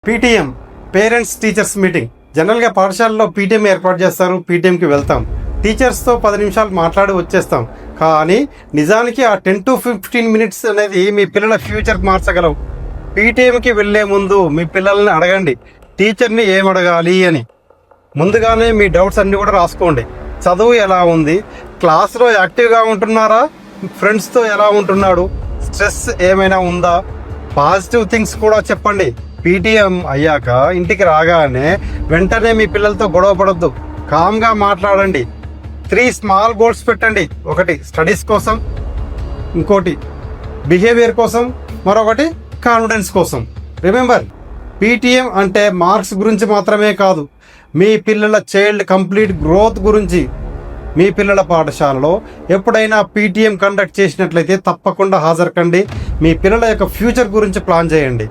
PTM parents teachers meeting. జనరల్గా పాఠశాలలో PTM ఏర్పాటు చేస్తారు. పీటీఎంకి వెళ్తాం, టీచర్స్తో 10 నిమిషాలు మాట్లాడి వచ్చేస్తాం. కానీ నిజానికి ఆ 10 to 15 minutes అనేది మీ పిల్లల ఫ్యూచర్ మార్చగలవు. పీటీఎంకి వెళ్ళే ముందు మీ పిల్లల్ని అడగండి, టీచర్ని ఏం అడగాలి అని. ముందుగానే మీ డౌట్స్ అన్నీ కూడా రాసుకోండి. చదువు ఎలా ఉంది, క్లాస్లో యాక్టివ్గా ఉంటున్నారా, ఫ్రెండ్స్తో ఎలా ఉంటున్నాడు, స్ట్రెస్ ఏమైనా ఉందా, పాజిటివ్ థింగ్స్ కూడా చెప్పండి. పీటీఎం అయ్యాక ఇంటికి రాగానే వెంటనే మీ పిల్లలతో గొడవ పడొద్దు, కామ్గా మాట్లాడండి. 3 స్మాల్ గోల్స్ పెట్టండి. ఒకటి స్టడీస్ కోసం, ఇంకోటి బిహేవియర్ కోసం, మరొకటి కాన్ఫిడెన్స్ కోసం. రిమెంబర్, పీటీఎం అంటే మార్క్స్ గురించి మాత్రమే కాదు, మీ పిల్లల చైల్డ్ కంప్లీట్ గ్రోత్ గురించి. మీ పిల్లల పాఠశాలలో ఎప్పుడైనా పీటీఎం కండక్ట్ చేసినట్లయితే తప్పకుండా హాజరు కండి. మీ పిల్లల యొక్క ఫ్యూచర్ గురించి ప్లాన్ చేయండి.